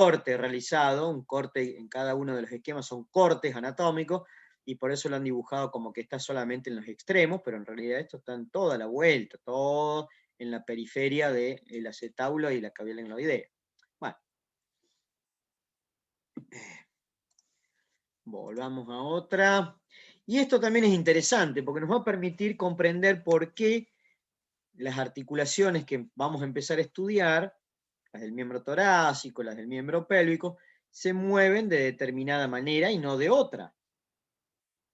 corte realizado, un corte en cada uno de los esquemas son cortes anatómicos, y por eso lo han dibujado como que está solamente en los extremos, pero en realidad esto está en toda la vuelta, todo en la periferia del acetábulo y la cavidad glenoidea. Bueno, volvamos a otra. Y esto también es interesante, porque nos va a permitir comprender por qué las articulaciones que vamos a empezar a estudiar, las del miembro torácico, las del miembro pélvico, se mueven de determinada manera y no de otra.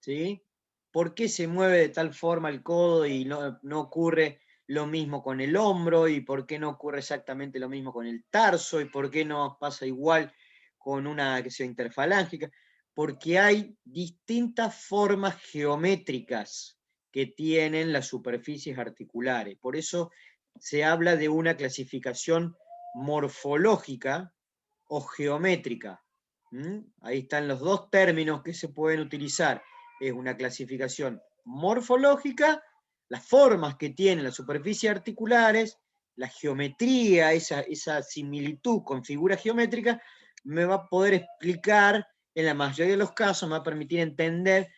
¿Sí? ¿Por qué se mueve de tal forma el codo y no ocurre lo mismo con el hombro? ¿Y por qué no ocurre exactamente lo mismo con el tarso? ¿Y por qué no pasa igual con una que sea interfalángica? Porque hay distintas formas geométricas que tienen las superficies articulares. Por eso se habla de una clasificación morfológica o geométrica. Ahí están los dos términos que se pueden utilizar. Es una clasificación morfológica, las formas que tienen las superficies articulares, la geometría, esa similitud con figuras geométricas, me va a poder explicar, en la mayoría de los casos, me va a permitir entender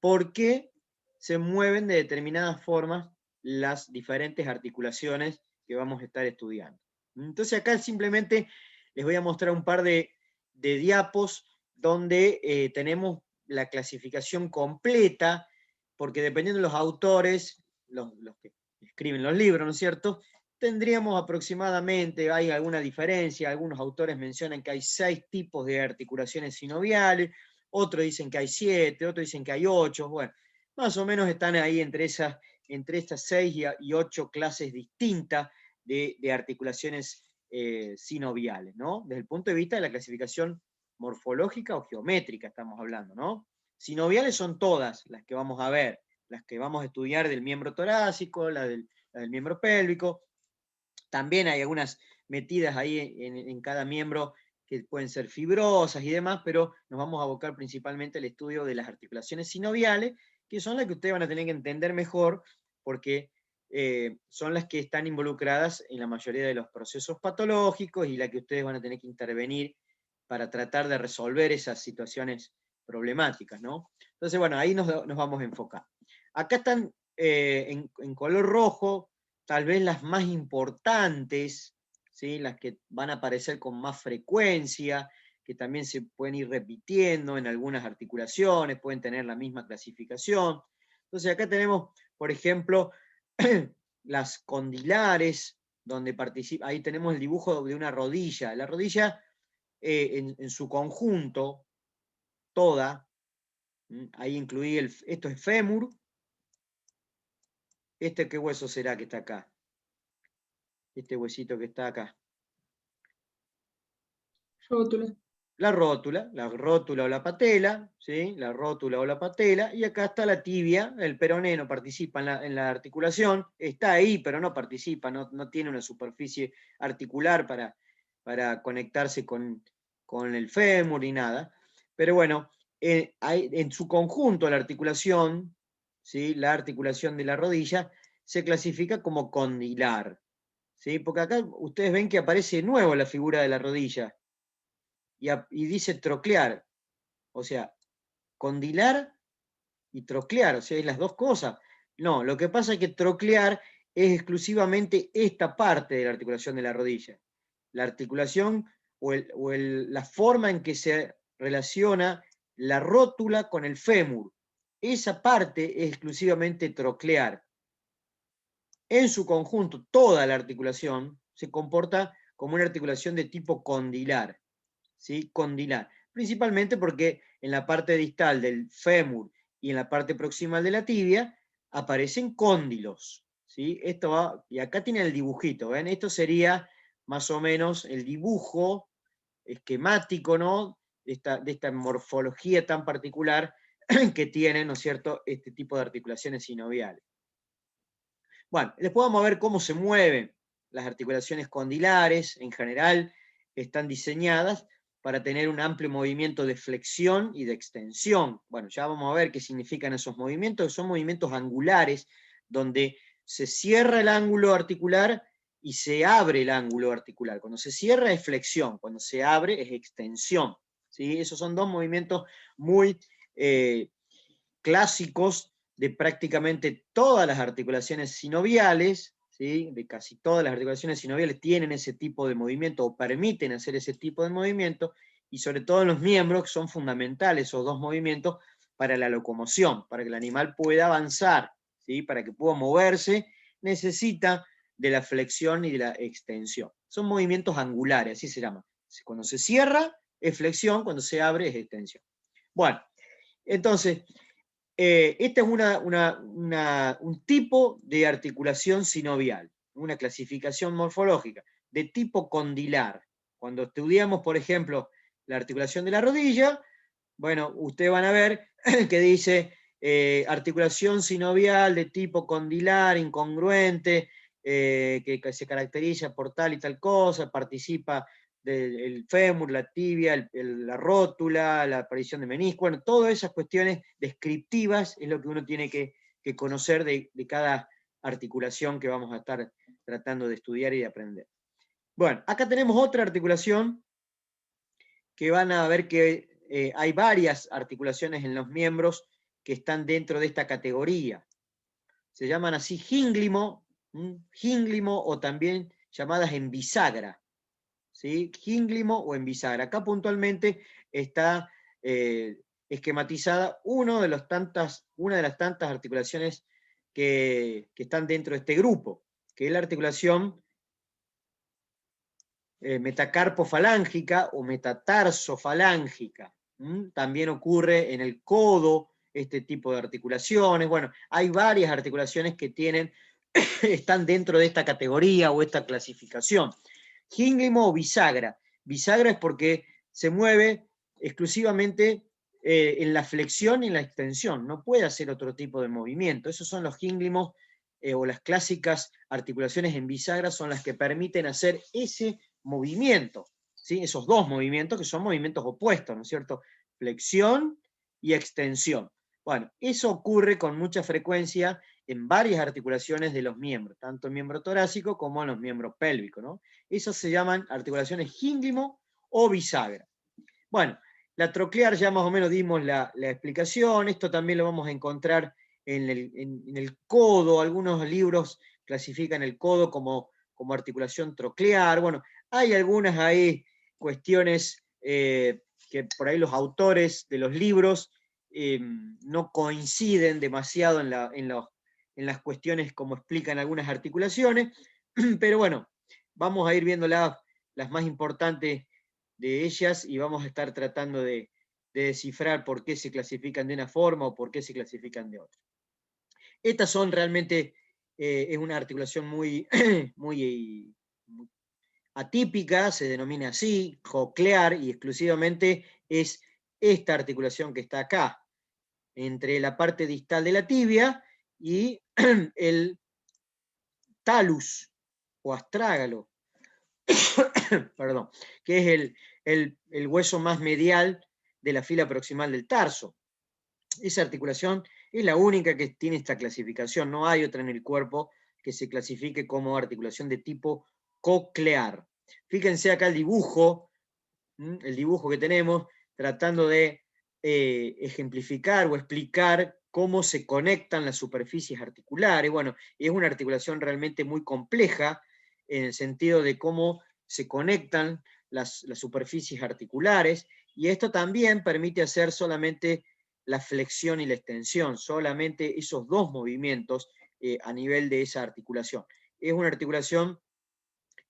por qué se mueven de determinadas formas las diferentes articulaciones que vamos a estar estudiando. Entonces acá simplemente les voy a mostrar un par de diapos donde tenemos la clasificación completa, porque dependiendo de los autores, los que escriben los libros, ¿no es cierto?, tendríamos aproximadamente, hay alguna diferencia, algunos autores mencionan que hay 6 tipos de articulaciones sinoviales, otros dicen que hay 7, otros dicen que hay 8, bueno, más o menos están ahí entre estas 6 y 8 clases distintas de articulaciones sinoviales, ¿no? Desde el punto de vista de la clasificación morfológica o geométrica estamos hablando, ¿no? Sinoviales son todas las que vamos a ver, las que vamos a estudiar del miembro torácico, la del miembro pélvico. También hay algunas metidas ahí en cada miembro que pueden ser fibrosas y demás, pero nos vamos a abocar principalmente al estudio de las articulaciones sinoviales, que son las que ustedes van a tener que entender mejor, porque son las que están involucradas en la mayoría de los procesos patológicos y las que ustedes van a tener que intervenir para tratar de resolver esas situaciones problemáticas, ¿no? Entonces, bueno, ahí nos vamos a enfocar. Acá están en color rojo, tal vez las más importantes, ¿sí? Las que van a aparecer con más frecuencia, que también se pueden ir repitiendo en algunas articulaciones, pueden tener la misma clasificación. Entonces acá tenemos, por ejemplo, las condilares, donde participa, ahí tenemos el dibujo de una rodilla. La rodilla en su conjunto, toda, ahí incluí, esto es fémur. ¿Qué hueso será que está acá? Este huesito que está acá. Rótula. La rótula o la patela, ¿sí? La rótula o la patela, y acá está la tibia, el peroné no participa en la articulación, está ahí, pero no participa, no tiene una superficie articular para conectarse con el fémur ni nada. Pero bueno, en su conjunto la articulación, ¿sí? La articulación de la rodilla, se clasifica como condilar, ¿sí? Porque acá ustedes ven que aparece de nuevo la figura de la rodilla, y dice troclear, o sea, condilar y troclear, o sea, es las dos cosas. No, lo que pasa es que troclear es exclusivamente esta parte de la articulación de la rodilla. La articulación la forma en que se relaciona la rótula con el fémur. Esa parte es exclusivamente troclear. En su conjunto, toda la articulación se comporta como una articulación de tipo condilar. ¿Sí? Condilar. Principalmente porque en la parte distal del fémur y en la parte proximal de la tibia aparecen cóndilos. ¿Sí? Y acá tienen el dibujito, ¿ven? Esto sería más o menos el dibujo esquemático, ¿no? De esta morfología tan particular que tienen, ¿no es cierto?, este tipo de articulaciones sinoviales. Bueno, después vamos a ver cómo se mueven las articulaciones condilares. En general están diseñadas para tener un amplio movimiento de flexión y de extensión. Bueno, ya vamos a ver qué significan esos movimientos, son movimientos angulares, donde se cierra el ángulo articular y se abre el ángulo articular. Cuando se cierra es flexión, cuando se abre es extensión. ¿Sí? Esos son dos movimientos muy clásicos de prácticamente todas las articulaciones sinoviales, ¿sí? De casi todas las articulaciones sinoviales tienen ese tipo de movimiento o permiten hacer ese tipo de movimiento, y sobre todo en los miembros, que son fundamentales esos dos movimientos para la locomoción, para que el animal pueda avanzar, ¿sí? Para que pueda moverse, necesita de la flexión y de la extensión. Son movimientos angulares, así se llama. Cuando se cierra es flexión, cuando se abre es extensión. Bueno, entonces, este es un tipo de articulación sinovial, una clasificación morfológica de tipo condilar. Cuando estudiamos, por ejemplo, la articulación de la rodilla, bueno, ustedes van a ver que dice articulación sinovial de tipo condilar, incongruente, que se caracteriza por tal y tal cosa, participa del fémur, la tibia, la rótula, la aparición de menisco, bueno, todas esas cuestiones descriptivas es lo que uno tiene que conocer de cada articulación que vamos a estar tratando de estudiar y de aprender. Bueno, acá tenemos otra articulación que van a ver que hay varias articulaciones en los miembros que están dentro de esta categoría. Se llaman así gínglimo, o también llamadas en bisagra. ¿Sí? Gínglimo o en bisagra. Acá puntualmente está esquematizada una de las tantas articulaciones que están dentro de este grupo, que es la articulación metacarpofalángica o metatarsofalángica. También ocurre en el codo este tipo de articulaciones. Bueno, hay varias articulaciones que están dentro de esta categoría o esta clasificación. Gínglimo o bisagra. Bisagra es porque se mueve exclusivamente en la flexión y en la extensión. No puede hacer otro tipo de movimiento. Esos son los gínglimos o las clásicas articulaciones en bisagra, son las que permiten hacer ese movimiento, ¿sí? Esos dos movimientos que son movimientos opuestos, ¿no es cierto? Flexión y extensión. Bueno, eso ocurre con mucha frecuencia en varias articulaciones de los miembros, tanto el miembro torácico como en los miembros pélvicos, ¿no? Esas se llaman articulaciones gínglimo o bisagra. Bueno, la troclear ya más o menos dimos la explicación, esto también lo vamos a encontrar en el codo, algunos libros clasifican el codo como articulación troclear, bueno, hay algunas ahí cuestiones que por ahí los autores de los libros no coinciden demasiado en las cuestiones como explican algunas articulaciones, pero bueno, vamos a ir viendo las más importantes de ellas y vamos a estar tratando de descifrar por qué se clasifican de una forma o por qué se clasifican de otra. Estas son realmente, es una articulación muy, muy atípica, se denomina así, coclear, y exclusivamente es esta articulación que está acá, entre la parte distal de la tibia y el talus o astrágalo, perdón, que es el hueso más medial de la fila proximal del tarso. Esa articulación es la única que tiene esta clasificación, no hay otra en el cuerpo que se clasifique como articulación de tipo coclear. Fíjense acá el dibujo que tenemos, tratando de ejemplificar o explicar cómo se conectan las superficies articulares. Bueno, es una articulación realmente muy compleja en el sentido de cómo se conectan las superficies articulares, y esto también permite hacer solamente la flexión y la extensión, solamente esos dos movimientos a nivel de esa articulación. Es una articulación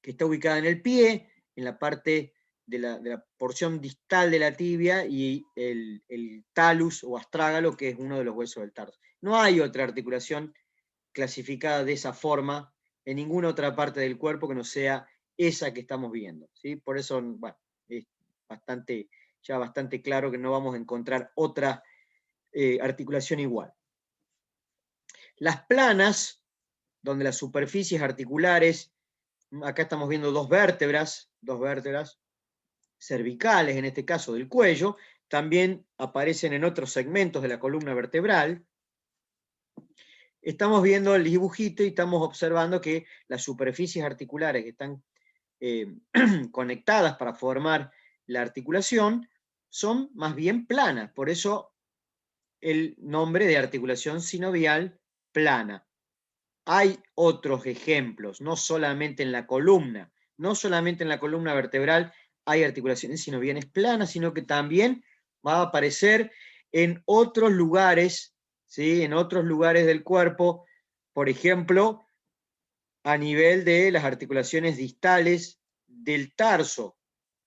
que está ubicada en el pie, en la parte de la porción distal de la tibia, y el talus o astrágalo, que es uno de los huesos del tarso. No hay otra articulación clasificada de esa forma en ninguna otra parte del cuerpo que no sea esa que estamos viendo, ¿sí? Por eso, bueno, es ya bastante claro que no vamos a encontrar otra articulación igual. Las planas, donde las superficies articulares, acá estamos viendo dos vértebras cervicales, en este caso del cuello, también aparecen en otros segmentos de la columna vertebral. estamos viendo el dibujito y estamos observando que las superficies articulares que están conectadas para formar la articulación son más bien planas, por eso el nombre de articulación sinovial plana. Hay otros ejemplos, no solamente en la columna, no solamente en la columna vertebral hay articulaciones sinoviales planas, sino que también va a aparecer en otros lugares, ¿sí? En otros lugares del cuerpo, por ejemplo, a nivel de las articulaciones distales del tarso,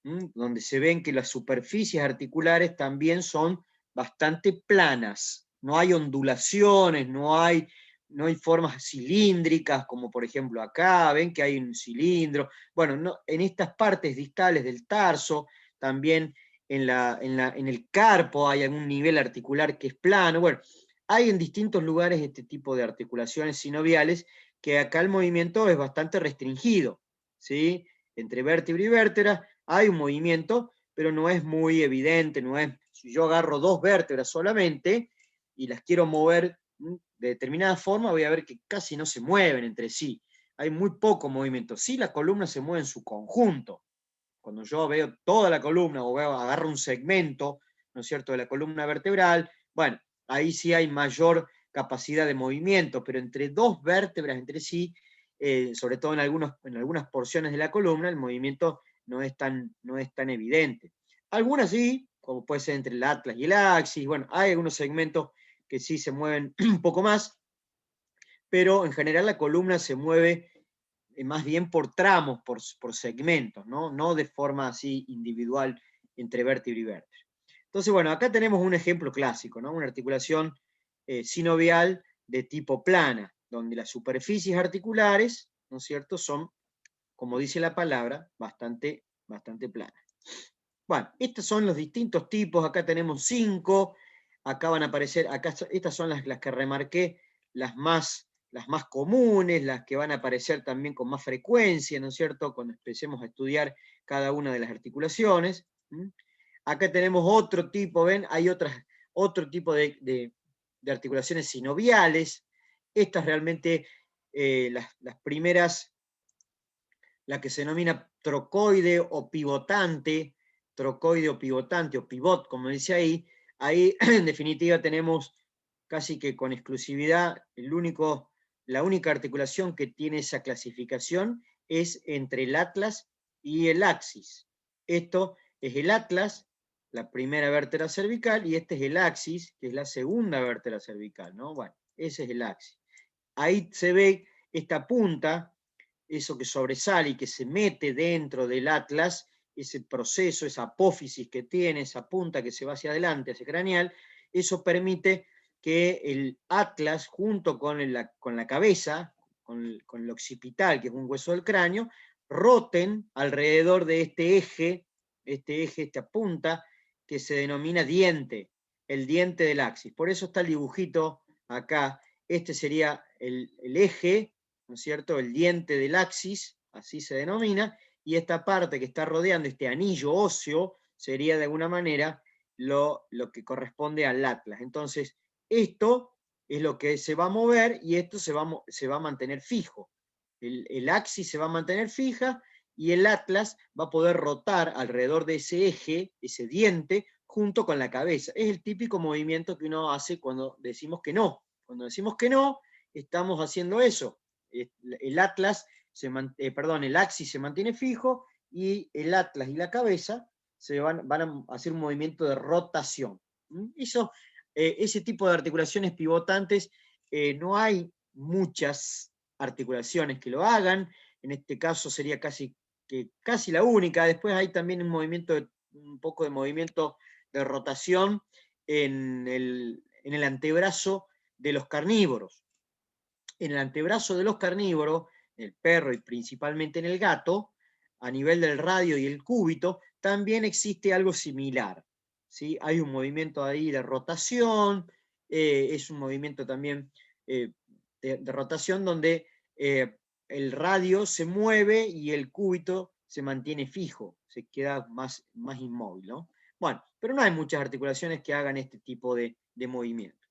donde se ven que las superficies articulares también son bastante planas, no hay ondulaciones, no hay formas cilíndricas, como por ejemplo acá, ven que hay un cilindro. Bueno, no, en estas partes distales del tarso, también en el carpo hay algún nivel articular que es plano. Bueno, hay en distintos lugares este tipo de articulaciones sinoviales que acá el movimiento es bastante restringido, ¿sí? Entre vértebra y vértebra hay un movimiento, pero no es muy evidente, no es, si yo agarro dos vértebras solamente y las quiero mover de determinada forma, voy a ver que casi no se mueven entre sí, hay muy poco movimiento. Sí, la columna se mueve en su conjunto. Cuando yo veo toda la columna o agarro un segmento, ¿no es cierto?, de la columna vertebral, bueno, ahí sí hay mayor capacidad de movimiento, pero entre dos vértebras entre sí, sobre todo en algunas porciones de la columna, el movimiento no es tan evidente. Algunas sí, como puede ser entre el atlas y el axis, bueno, hay algunos segmentos que sí se mueven un poco más, pero en general la columna se mueve más bien por tramos, por segmentos, ¿no? No de forma así individual entre vértebra y vértebra. Entonces, bueno, acá tenemos un ejemplo clásico, ¿no? Una articulación sinovial de tipo plana, donde las superficies articulares, ¿no es cierto?, son, como dice la palabra, bastante planas. Bueno, estos son los distintos tipos, acá tenemos 5, acá van a aparecer, acá estas son las que remarqué, las más comunes, las que van a aparecer también con más frecuencia, ¿no es cierto?, cuando empecemos a estudiar cada una de las articulaciones. Acá tenemos otro tipo, ¿ven? Hay otro tipo de articulaciones sinoviales. Estas realmente, las primeras, la que se denomina trocoide o pivotante, o pivot, como dice ahí en definitiva tenemos casi que con exclusividad, la única articulación que tiene esa clasificación es entre el atlas y el axis. Esto es el atlas, la primera vértebra cervical, y este es el axis, que es la segunda vértebra cervical, ¿no? Bueno, ese es el axis. Ahí se ve esta punta, eso que sobresale y que se mete dentro del atlas, ese proceso, esa apófisis que tiene, esa punta que se va hacia adelante, hacia craneal, eso permite que el atlas, junto con la cabeza, con el occipital, que es un hueso del cráneo, roten alrededor de este eje, esta punta, que se denomina diente, el diente del axis. Por eso está el dibujito acá. Este sería el eje, ¿no es cierto?, el diente del axis, así se denomina, y esta parte que está rodeando este anillo óseo sería de alguna manera lo que corresponde al atlas. Entonces, esto es lo que se va a mover y esto se va a mantener fijo. El axis se va a mantener fija y el atlas va a poder rotar alrededor de ese eje, ese diente, junto con la cabeza. Es el típico movimiento que uno hace cuando decimos que no. Cuando decimos que no, estamos haciendo eso. El atlas, el axis se mantiene fijo y el atlas y la cabeza van a hacer un movimiento de rotación. Ese tipo de articulaciones pivotantes, no hay muchas articulaciones que lo hagan, en este caso sería casi la única. Después hay también un poco de movimiento de rotación en el antebrazo de los carnívoros. En el antebrazo de los carnívoros, el perro y principalmente en el gato, a nivel del radio y el cúbito, también existe algo similar, ¿sí? Hay un movimiento ahí de rotación, es un movimiento también de rotación donde el radio se mueve y el cúbito se mantiene fijo, se queda más inmóvil, ¿no? Bueno, pero no hay muchas articulaciones que hagan este tipo de movimiento.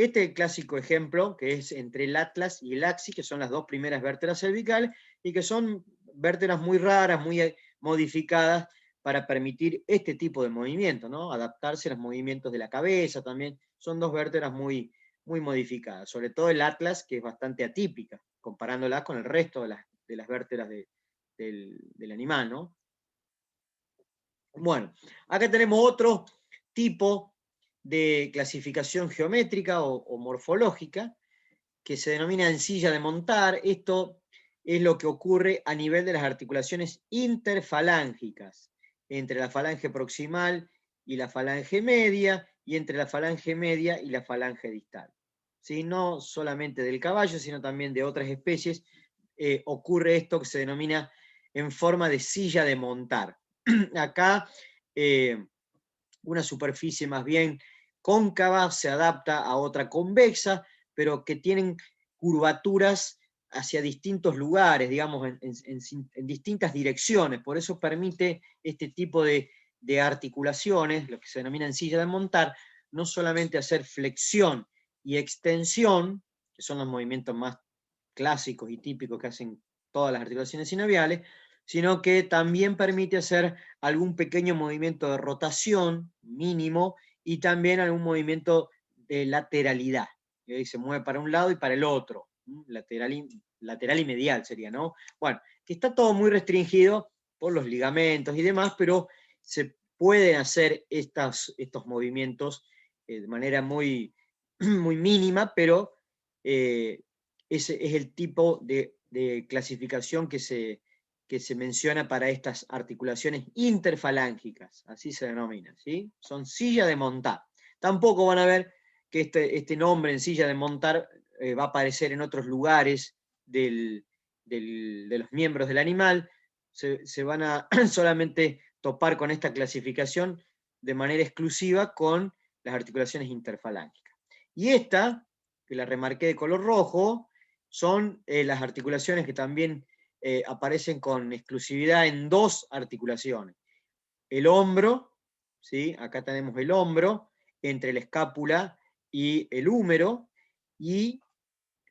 Este es el clásico ejemplo, que es entre el atlas y el axis, que son las dos primeras vértebras cervicales, y que son vértebras muy raras, muy modificadas, para permitir este tipo de movimiento, ¿no? Adaptarse a los movimientos de la cabeza también. Son dos vértebras muy, muy modificadas, sobre todo el atlas, que es bastante atípica, comparándola con el resto de las vértebras del animal, ¿no? Bueno, acá tenemos otro tipo de clasificación geométrica o morfológica, que se denomina encilla de montar. Esto es lo que ocurre a nivel de las articulaciones interfalángicas, entre la falange proximal y la falange media, y entre la falange media y la falange distal. ¿Sí? No solamente del caballo, sino también de otras especies, ocurre esto que se denomina en forma de silla de montar. Acá una superficie más bien cóncava se adapta a otra convexa, pero que tienen curvaturas hacia distintos lugares, digamos, en distintas direcciones. Por eso permite este tipo de articulaciones, lo que se denomina en silla de montar, no solamente hacer flexión y extensión, que son los movimientos más clásicos y típicos que hacen todas las articulaciones sinoviales, sino que también permite hacer algún pequeño movimiento de rotación mínimo y también algún movimiento de lateralidad, que se mueve para un lado y para el otro, lateral y medial sería, ¿no? Bueno, que está todo muy restringido por los ligamentos y demás, pero se pueden hacer estos movimientos de manera muy, muy mínima, pero ese es el tipo de clasificación que se menciona para estas articulaciones interfalángicas, así se denomina, ¿sí? Son silla de montar. Tampoco van a ver que este nombre en silla de montar va a aparecer en otros lugares de los miembros del animal, se van a solamente topar con esta clasificación de manera exclusiva con las articulaciones interfalángicas. Y esta, que la remarqué de color rojo, son las articulaciones que también aparecen con exclusividad en dos articulaciones. El hombro, ¿sí? Acá tenemos el hombro, entre la escápula y el húmero, y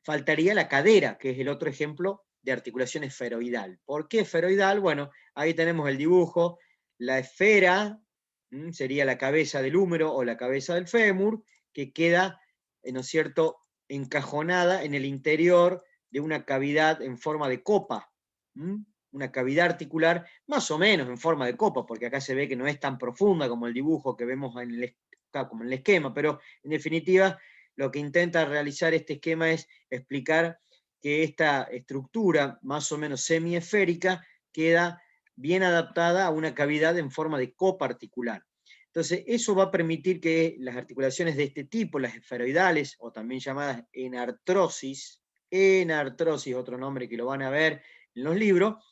faltaría la cadera, que es el otro ejemplo de articulación esferoidal. ¿Por qué esferoidal? Bueno, ahí tenemos el dibujo, la esfera sería la cabeza del húmero o la cabeza del fémur, que queda, ¿no es cierto?, encajonada en el interior de una cavidad en forma de copa, una cavidad articular más o menos en forma de copa, porque acá se ve que no es tan profunda como el dibujo que vemos como en el esquema, pero en definitiva lo que intenta realizar este esquema es explicar que esta estructura más o menos semiesférica queda bien adaptada a una cavidad en forma de copa articular. Entonces, eso va a permitir que las articulaciones de este tipo, las esferoidales, o también llamadas enartrosis, otro nombre que lo van a ver en los libros,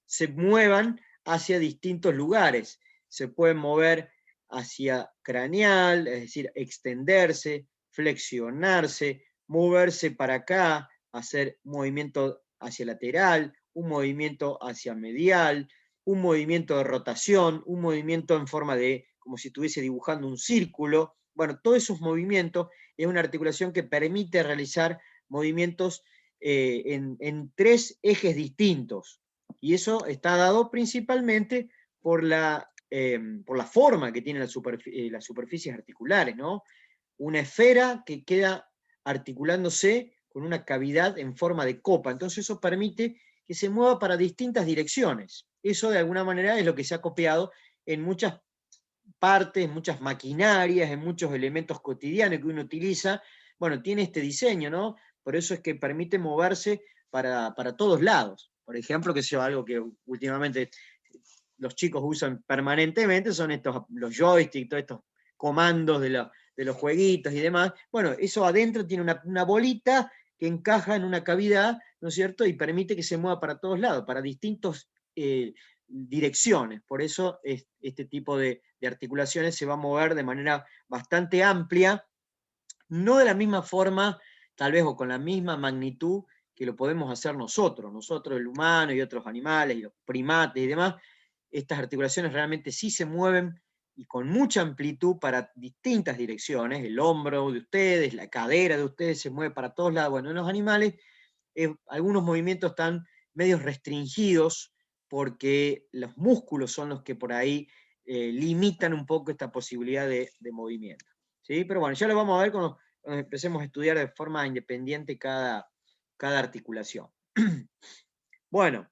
se muevan hacia distintos lugares. Se pueden mover hacia craneal, es decir, extenderse, flexionarse, moverse para acá, hacer un movimiento hacia lateral, un movimiento hacia medial, un movimiento de rotación, un movimiento en forma de, como si estuviese dibujando un círculo. Bueno, todos esos movimientos es una articulación que permite realizar movimientos en tres ejes distintos. Y eso está dado principalmente por la forma que tienen las superficies articulares, ¿no? Una esfera que queda articulándose con una cavidad en forma de copa. Entonces eso permite que se mueva para distintas direcciones. Eso de alguna manera es lo que se ha copiado en muchas partes, muchas maquinarias, en muchos elementos cotidianos que uno utiliza. Bueno, tiene este diseño, ¿no? Por eso es que permite moverse para todos lados. Por ejemplo, que sea algo que últimamente los chicos usan permanentemente, son los joysticks, todos estos comandos de los jueguitos y demás. Bueno, eso adentro tiene una bolita que encaja en una cavidad, ¿no es cierto? Y permite que se mueva para todos lados, para distintas direcciones. Por eso este tipo de articulaciones se va a mover de manera bastante amplia, no de la misma forma, tal vez, o con la misma magnitud que lo podemos hacer nosotros el humano y otros animales, y los primates y demás. Estas articulaciones realmente sí se mueven y con mucha amplitud para distintas direcciones. El hombro de ustedes, la cadera de ustedes se mueve para todos lados. Bueno, en los animales algunos movimientos están medios restringidos porque los músculos son los que por ahí limitan un poco esta posibilidad de movimiento. ¿Sí? Pero bueno, ya lo vamos a ver cuando empecemos a estudiar de forma independiente cada articulación. Bueno,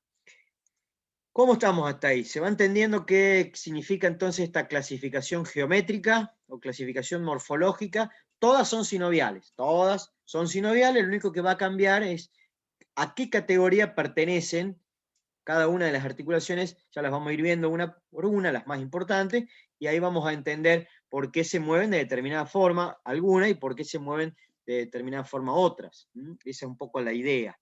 ¿cómo estamos hasta ahí? ¿Se va entendiendo qué significa entonces esta clasificación geométrica o clasificación morfológica? Todas son sinoviales, lo único que va a cambiar es a qué categoría pertenecen cada una de las articulaciones, ya las vamos a ir viendo una por una, las más importantes, y ahí vamos a entender por qué se mueven de determinada forma algunas y por qué se mueven de determinada forma otras. Esa es un poco la idea.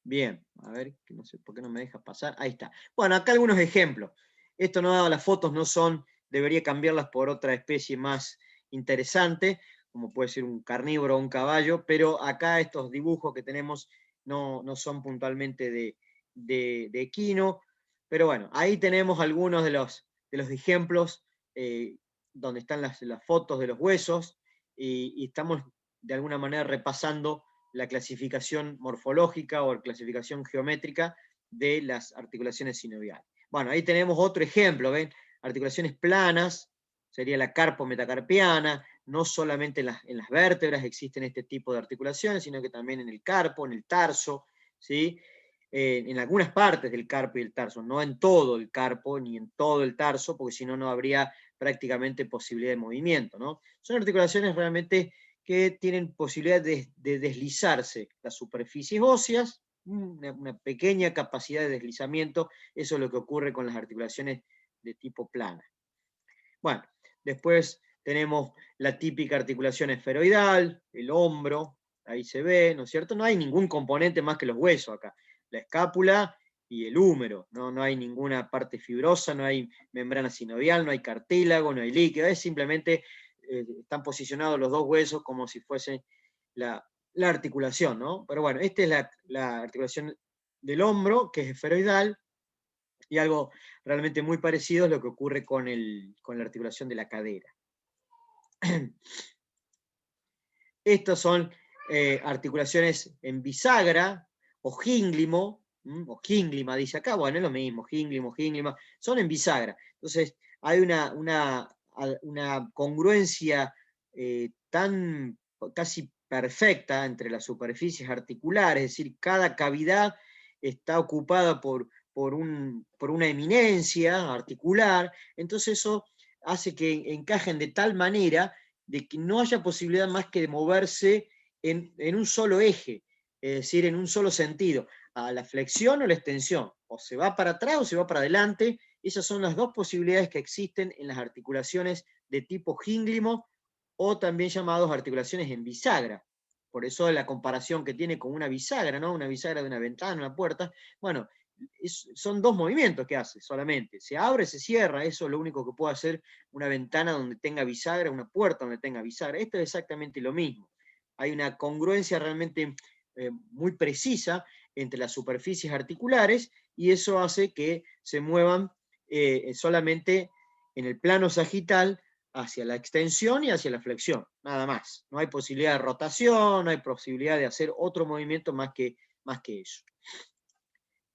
Bien, a ver, no sé por qué no me deja pasar. Ahí está. Bueno, acá algunos ejemplos. Esto no, las fotos no son, debería cambiarlas por otra especie más interesante, como puede ser un carnívoro o un caballo, pero acá estos dibujos que tenemos no son puntualmente de equino. Pero bueno, ahí tenemos algunos de los ejemplos donde están las fotos de los huesos y estamos de alguna manera repasando la clasificación morfológica o la clasificación geométrica de las articulaciones sinoviales. Bueno, ahí tenemos otro ejemplo, ¿ven? Articulaciones planas, sería la carpo-metacarpiana, no solamente en las vértebras existen este tipo de articulaciones, sino que también en el carpo, en el tarso, ¿sí? En algunas partes del carpo y el tarso, no en todo el carpo ni en todo el tarso, porque si no, no habría prácticamente posibilidad de movimiento, ¿no? Son articulaciones realmente que tienen posibilidad de deslizarse las superficies óseas, una pequeña capacidad de deslizamiento, eso es lo que ocurre con las articulaciones de tipo plana. Bueno, después tenemos la típica articulación esferoidal, el hombro, ahí se ve, ¿no es cierto? No hay ningún componente más que los huesos acá, la escápula y el húmero, no hay ninguna parte fibrosa, no hay membrana sinovial, no hay cartílago, no hay líquido, es simplemente están posicionados los dos huesos como si fuese la articulación, ¿no? Pero bueno, esta es la articulación del hombro, que es esferoidal, y algo realmente muy parecido es lo que ocurre con la articulación de la cadera. Estas son articulaciones en bisagra o gínglimo, o gínglima dice acá, bueno, es lo mismo, gínglima, son en bisagra. Entonces hay una congruencia tan casi perfecta entre las superficies articulares, es decir, cada cavidad está ocupada por una eminencia articular, entonces eso hace que encajen de tal manera de que no haya posibilidad más que de moverse en un solo eje, es decir, en un solo sentido, a la flexión o la extensión, o se va para atrás o se va para adelante. Esas son las dos posibilidades que existen en las articulaciones de tipo gínglimo o también llamados articulaciones en bisagra. Por eso la comparación que tiene con una bisagra, ¿no? Una bisagra de una ventana, una puerta. Bueno, son dos movimientos que hace solamente. Se abre, se cierra, eso es lo único que puede hacer una ventana donde tenga bisagra, una puerta donde tenga bisagra. Esto es exactamente lo mismo. Hay una congruencia realmente muy precisa entre las superficies articulares y eso hace que se muevan solamente en el plano sagital hacia la extensión y hacia la flexión, nada más. No hay posibilidad de rotación, no hay posibilidad de hacer otro movimiento más que eso.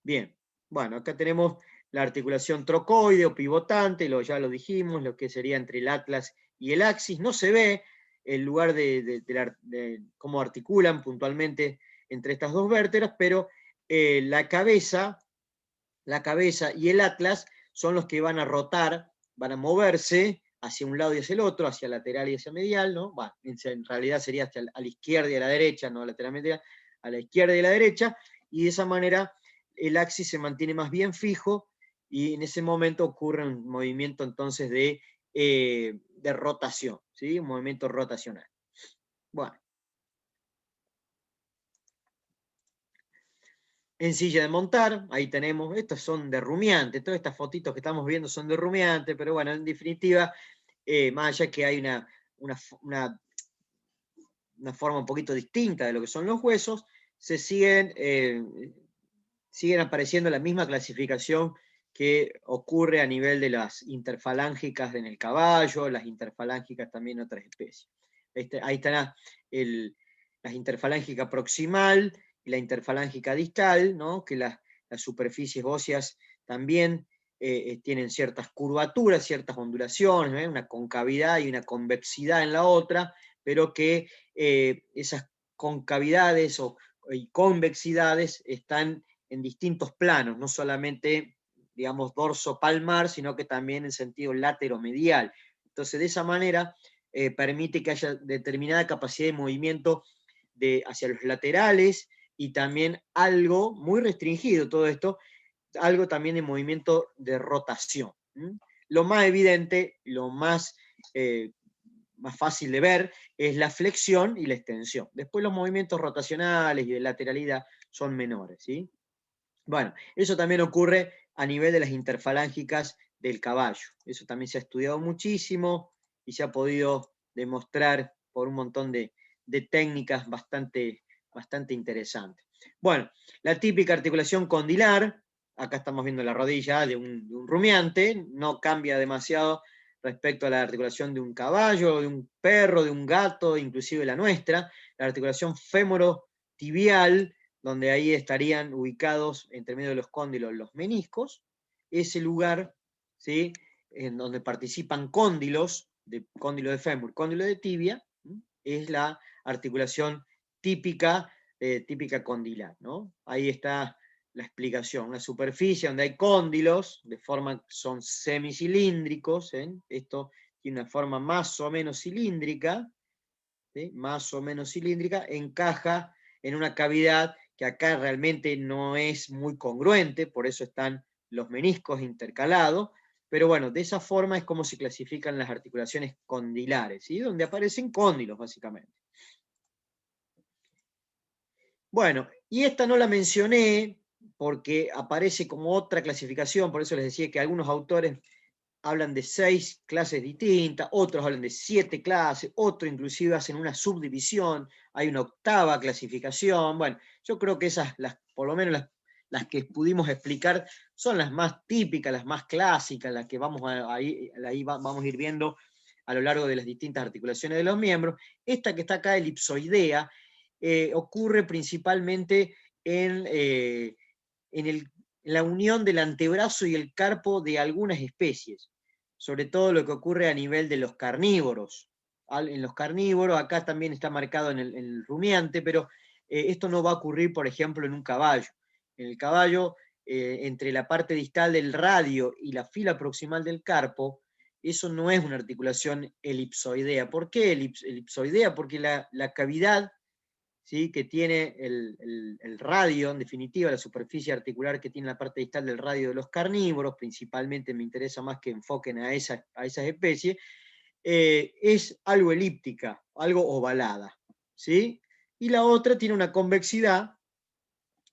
Bien, bueno, acá tenemos la articulación trocoide o pivotante, ya lo dijimos, lo que sería entre el atlas y el axis. No se ve el lugar de cómo articulan puntualmente entre estas dos vértebras, pero la cabeza y el atlas son los que van a rotar, van a moverse hacia un lado y hacia el otro, hacia lateral y hacia medial, ¿no? Bueno, en realidad sería a la izquierda y a la derecha, no lateralmente, a la izquierda y a la derecha, y de esa manera el axis se mantiene más bien fijo y en ese momento ocurre un movimiento entonces de rotación, ¿sí? Un movimiento rotacional. Bueno. En silla de montar, ahí tenemos, estos son de rumiante, todas estas fotitos que estamos viendo son de rumiante, pero bueno, en definitiva, más allá que hay una forma un poquito distinta de lo que son los huesos, siguen apareciendo la misma clasificación que ocurre a nivel de las interfalángicas en el caballo, las interfalángicas también en otras especies. Ahí está la interfalángica proximal y la interfalángica distal, ¿no? Que las superficies óseas también tienen ciertas curvaturas, ciertas ondulaciones, una concavidad y una convexidad en la otra, pero que esas concavidades y convexidades están en distintos planos, no solamente, digamos, dorso-palmar, sino que también en sentido lateromedial. Entonces, de esa manera, permite que haya determinada capacidad de movimiento hacia los laterales y también algo muy restringido, todo esto, algo también de movimiento de rotación. Lo más evidente, lo más fácil de ver, es la flexión y la extensión. Después los movimientos rotacionales y de lateralidad son menores, ¿sí? Bueno, eso también ocurre a nivel de las interfalángicas del caballo. Eso también se ha estudiado muchísimo y se ha podido demostrar por un montón de técnicas bastante interesantes. Bueno, la típica articulación condilar, acá estamos viendo la rodilla de un rumiante, no cambia demasiado respecto a la articulación de un caballo, de un perro, de un gato, inclusive la nuestra. La articulación fémoro-tibial, donde ahí estarían ubicados entre medio de los cóndilos los meniscos, ese lugar, ¿sí?, en donde participan cóndilos, cóndilo de fémur, cóndilo de tibia, es la articulación típica condilar, ¿no? Ahí está la explicación, una superficie donde hay cóndilos, son semicilíndricos, ¿eh? Esto tiene una forma más o menos cilíndrica, ¿sí?, más o menos cilíndrica, encaja en una cavidad que acá realmente no es muy congruente, por eso están los meniscos intercalados, pero bueno, de esa forma es como se clasifican las articulaciones condilares, ¿sí?, donde aparecen cóndilos básicamente. Bueno, y esta no la mencioné porque aparece como otra clasificación, por eso les decía que algunos autores hablan de 6 clases distintas, otros hablan de 7 clases, otros inclusive hacen una subdivisión, hay una 8ª clasificación. Bueno, yo creo que esas, por lo menos las que pudimos explicar, son las más típicas, las más clásicas, las que vamos a ir viendo a lo largo de las distintas articulaciones de los miembros. Esta que está acá, elipsoidea, ocurre principalmente en la unión del antebrazo y el carpo de algunas especies, sobre todo lo que ocurre a nivel de los carnívoros. En los carnívoros, acá también está marcado en el rumiante, pero esto no va a ocurrir, por ejemplo, en un caballo. En el caballo, entre la parte distal del radio y la fila proximal del carpo, eso no es una articulación elipsoidea. ¿Por qué elipsoidea? Porque la cavidad, ¿sí?, que tiene el radio, en definitiva, la superficie articular que tiene la parte distal del radio de los carnívoros, principalmente me interesa más que enfoquen a esas especies, es algo elíptica, algo ovalada, ¿sí? Y la otra tiene una convexidad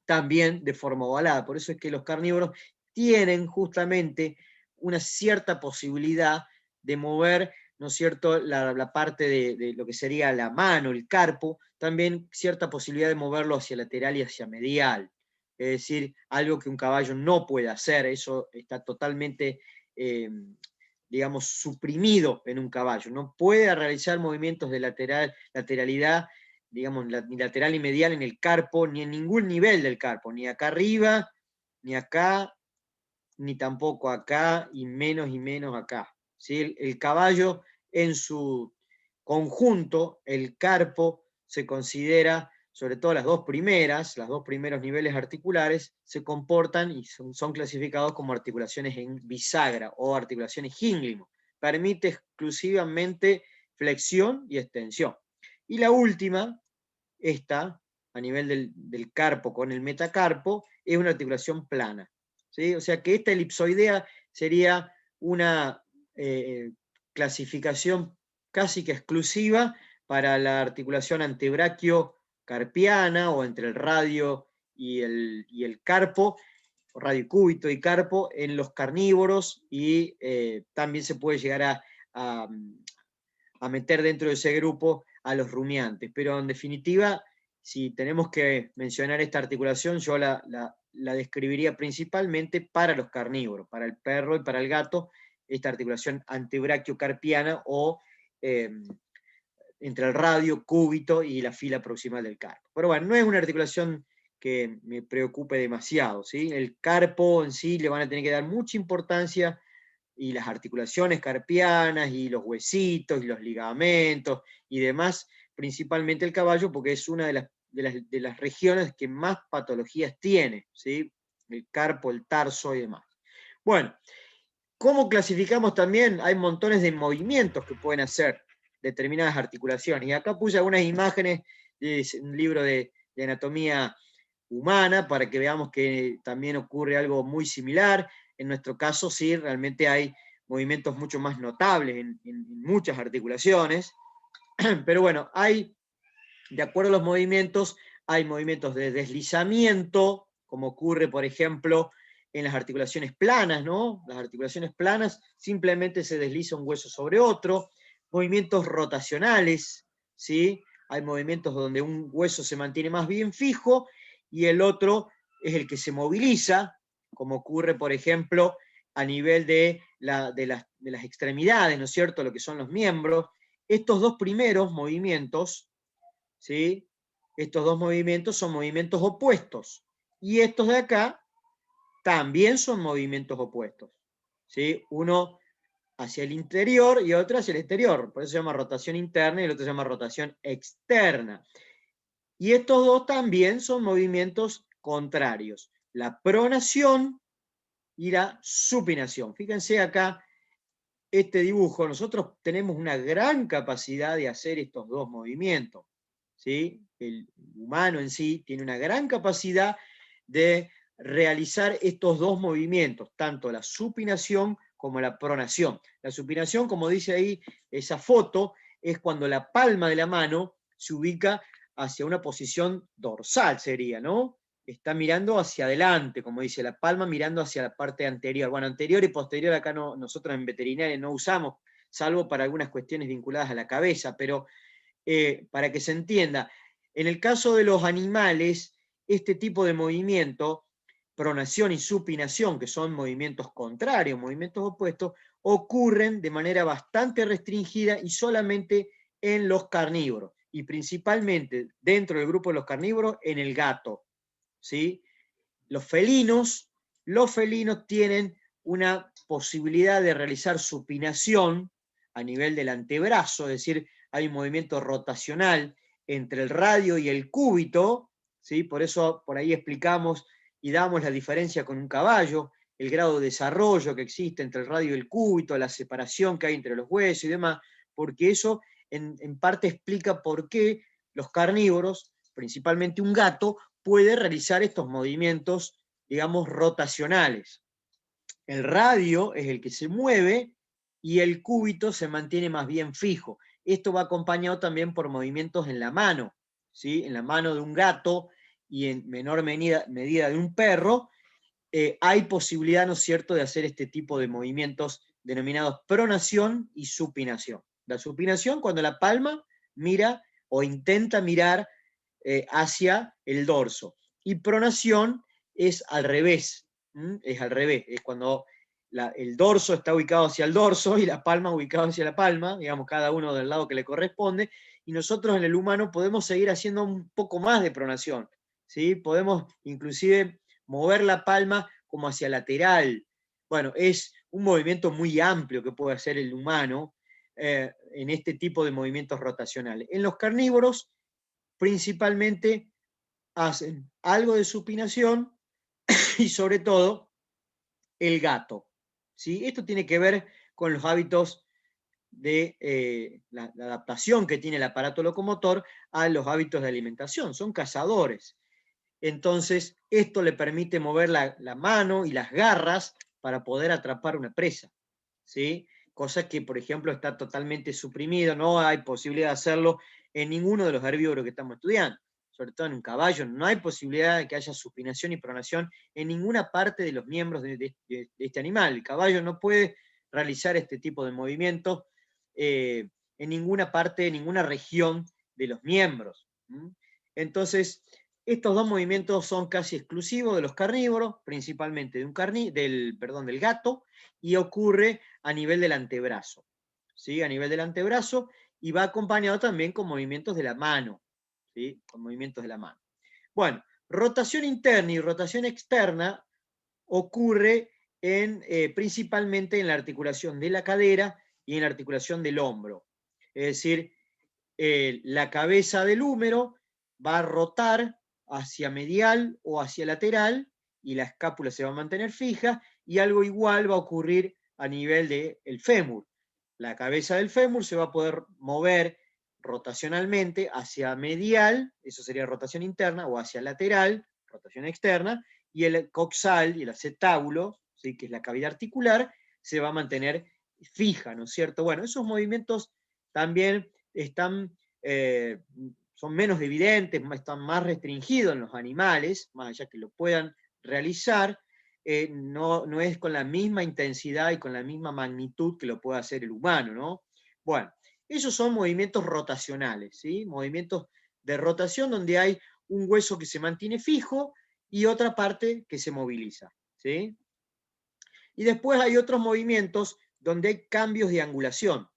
también de forma ovalada, por eso es que los carnívoros tienen justamente una cierta posibilidad de mover, ¿no es cierto?, la parte de lo que sería la mano, el carpo, también cierta posibilidad de moverlo hacia lateral y hacia medial. Es decir, algo que un caballo no puede hacer, eso está totalmente, digamos, suprimido en un caballo. No puede realizar movimientos de lateralidad, digamos, ni lateral ni medial en el carpo, ni en ningún nivel del carpo, ni acá arriba, ni acá, ni tampoco acá, y menos acá. ¿Sí? El caballo en su conjunto, el carpo, se considera, sobre todo los dos primeros niveles articulares, se comportan y son clasificados como articulaciones en bisagra o articulaciones Hinglimo. Permite exclusivamente flexión y extensión. Y la última, esta, a nivel del carpo con el metacarpo, es una articulación plana, ¿sí? O sea que esta elipsoidea sería una clasificación casi que exclusiva para la articulación antebraquio-carpiana o entre el radio y el carpo, radio cúbito y carpo en los carnívoros, y también se puede llegar a meter dentro de ese grupo a los rumiantes. Pero en definitiva, si tenemos que mencionar esta articulación, yo la la describiría principalmente para los carnívoros, para el perro y para el gato, esta articulación antebraquiocarpiana o entre el radio, cúbito y la fila proximal del carpo. Pero bueno, no es una articulación que me preocupe demasiado, ¿sí? El carpo en sí le van a tener que dar mucha importancia, y las articulaciones carpianas y los huesitos y los ligamentos y demás, principalmente el caballo, porque es una de las regiones que más patologías tiene, ¿sí? El carpo, el tarso y demás. Bueno, ¿cómo clasificamos también? Hay montones de movimientos que pueden hacer determinadas articulaciones. Y acá puse algunas imágenes de un libro de anatomía humana para que veamos que también ocurre algo muy similar. En nuestro caso, sí, realmente hay movimientos mucho más notables en muchas articulaciones. Pero bueno, de acuerdo a los movimientos, hay movimientos de deslizamiento, como ocurre, por ejemplo, en las articulaciones planas, ¿no? Las articulaciones planas simplemente se desliza un hueso sobre otro. Movimientos rotacionales, ¿sí? Hay movimientos donde un hueso se mantiene más bien fijo y el otro es el que se moviliza, como ocurre, por ejemplo, a nivel de las extremidades, ¿no es cierto?, lo que son los miembros. Estos dos primeros movimientos, ¿sí? Estos dos movimientos son movimientos opuestos. Y estos de acá también son movimientos opuestos, ¿sí? Uno hacia el interior y otro hacia el exterior. Por eso se llama rotación interna y el otro se llama rotación externa. Y estos dos también son movimientos contrarios. La pronación y la supinación. Fíjense acá este dibujo. Nosotros tenemos una gran capacidad de hacer estos dos movimientos, ¿sí? El humano en sí tiene una gran capacidad de realizar estos dos movimientos, tanto la supinación como la pronación. La supinación, como dice ahí esa foto, es cuando la palma de la mano se ubica hacia una posición dorsal, sería, ¿no? Está mirando hacia adelante, como dice, la palma mirando hacia la parte anterior. Bueno, anterior y posterior acá no, nosotros en veterinaria no usamos, salvo para algunas cuestiones vinculadas a la cabeza, pero para que se entienda, en el caso de los animales, este tipo de movimiento, pronación y supinación, que son movimientos contrarios, movimientos opuestos, ocurren de manera bastante restringida y solamente en los carnívoros, y principalmente dentro del grupo de los carnívoros, en el gato, ¿sí? Los felinos tienen una posibilidad de realizar supinación a nivel del antebrazo, es decir, hay un movimiento rotacional entre el radio y el cúbito, ¿sí? Por eso por ahí explicamos y damos la diferencia con un caballo, el grado de desarrollo que existe entre el radio y el cúbito, la separación que hay entre los huesos y demás, porque eso en parte explica por qué los carnívoros, principalmente un gato, puede realizar estos movimientos, digamos, rotacionales. El radio es el que se mueve y el cúbito se mantiene más bien fijo. Esto va acompañado también por movimientos en la mano, ¿sí? En la mano de un gato y en menor medida de un perro, hay posibilidad, ¿no es cierto?, de hacer este tipo de movimientos denominados pronación y supinación. La supinación cuando la palma mira o intenta mirar hacia el dorso. Y pronación es al revés, es al revés, es cuando el dorso está ubicado hacia el dorso y la palma ubicada hacia la palma, digamos, cada uno del lado que le corresponde, y nosotros en el humano podemos seguir haciendo un poco más de pronación, ¿sí? Podemos inclusive mover la palma como hacia lateral. Bueno, es un movimiento muy amplio que puede hacer el humano en este tipo de movimientos rotacionales. En los carnívoros, principalmente hacen algo de supinación y sobre todo el gato, ¿sí? Esto tiene que ver con los hábitos de la adaptación que tiene el aparato locomotor a los hábitos de alimentación. Son cazadores. Entonces, esto le permite mover la mano y las garras para poder atrapar una presa, ¿sí? Cosa que, por ejemplo, está totalmente suprimido, no hay posibilidad de hacerlo en ninguno de los herbívoros que estamos estudiando. Sobre todo en un caballo, no hay posibilidad de que haya supinación y pronación en ninguna parte de los miembros de este animal. El caballo no puede realizar este tipo de movimientos en ninguna parte, en ninguna región de los miembros. Entonces, Estos dos movimientos son casi exclusivos de los carnívoros, principalmente del gato, y ocurre a nivel del antebrazo. ¿Sí? A nivel del antebrazo, y va acompañado también con movimientos de la mano. ¿Sí? Con movimientos de la mano. Bueno, rotación interna y rotación externa ocurre principalmente en la articulación de la cadera y en la articulación del hombro. Es decir, la cabeza del húmero va a rotar hacia medial o hacia lateral y la escápula se va a mantener fija, y algo igual va a ocurrir a nivel del fémur. La cabeza del fémur se va a poder mover rotacionalmente hacia medial, eso sería rotación interna, o hacia lateral, rotación externa, y el coxal y el acetábulo, ¿sí? Que es la cavidad articular, se va a mantener fija, ¿no es cierto? Bueno, esos movimientos también son menos evidentes, están más restringidos en los animales, más allá que lo puedan realizar, no es con la misma intensidad y con la misma magnitud que lo puede hacer el humano, ¿no? Bueno, esos son movimientos rotacionales, ¿sí? Movimientos de rotación donde hay un hueso que se mantiene fijo y otra parte que se moviliza, ¿sí? Y después hay otros movimientos donde hay cambios de angulación,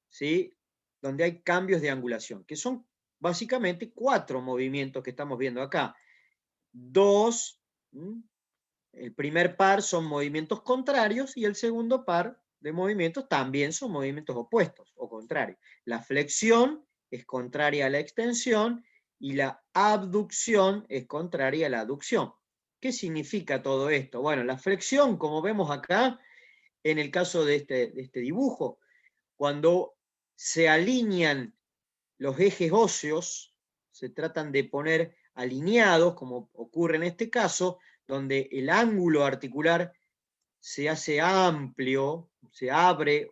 ¿sí? Donde hay cambios de angulación, que son básicamente 4 movimientos que estamos viendo acá. 2, el primer par son movimientos contrarios y el segundo par de movimientos también son movimientos opuestos o contrarios. La flexión es contraria a la extensión y la abducción es contraria a la aducción. ¿Qué significa todo esto? Bueno, la flexión, como vemos acá, en el caso de este dibujo, cuando se alinean los ejes óseos, se tratan de poner alineados, como ocurre en este caso, donde el ángulo articular se hace amplio, se abre,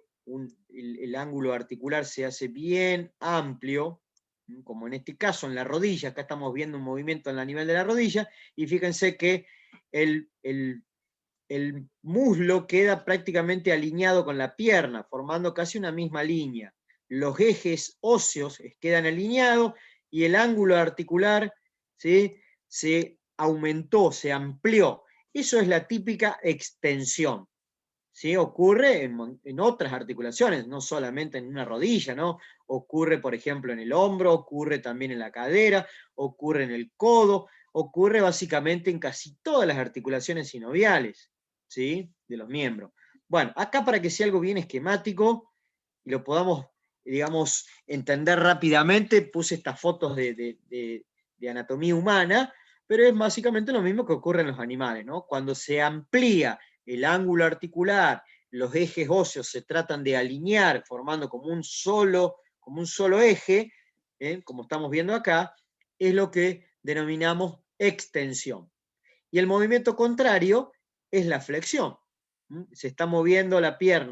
el ángulo articular se hace bien amplio, como en este caso en la rodilla. Acá estamos viendo un movimiento en la nivel de la rodilla, y fíjense que el muslo queda prácticamente alineado con la pierna, formando casi una misma línea. Los ejes óseos quedan alineados y el ángulo articular, ¿sí?, se aumentó, se amplió. Eso es la típica extensión. ¿Sí? Ocurre en otras articulaciones, no solamente en una rodilla, ¿no? Ocurre, por ejemplo, en el hombro, ocurre también en la cadera, ocurre en el codo, ocurre básicamente en casi todas las articulaciones sinoviales, ¿sí? De los miembros. Bueno, acá para que sea algo bien esquemático y lo podamos, digamos, entender rápidamente, puse estas fotos de anatomía humana, pero es básicamente lo mismo que ocurre en los animales, ¿no? Cuando se amplía el ángulo articular, los ejes óseos se tratan de alinear formando como un solo eje, como estamos viendo acá, es lo que denominamos extensión. Y el movimiento contrario es la flexión. Se está moviendo la pierna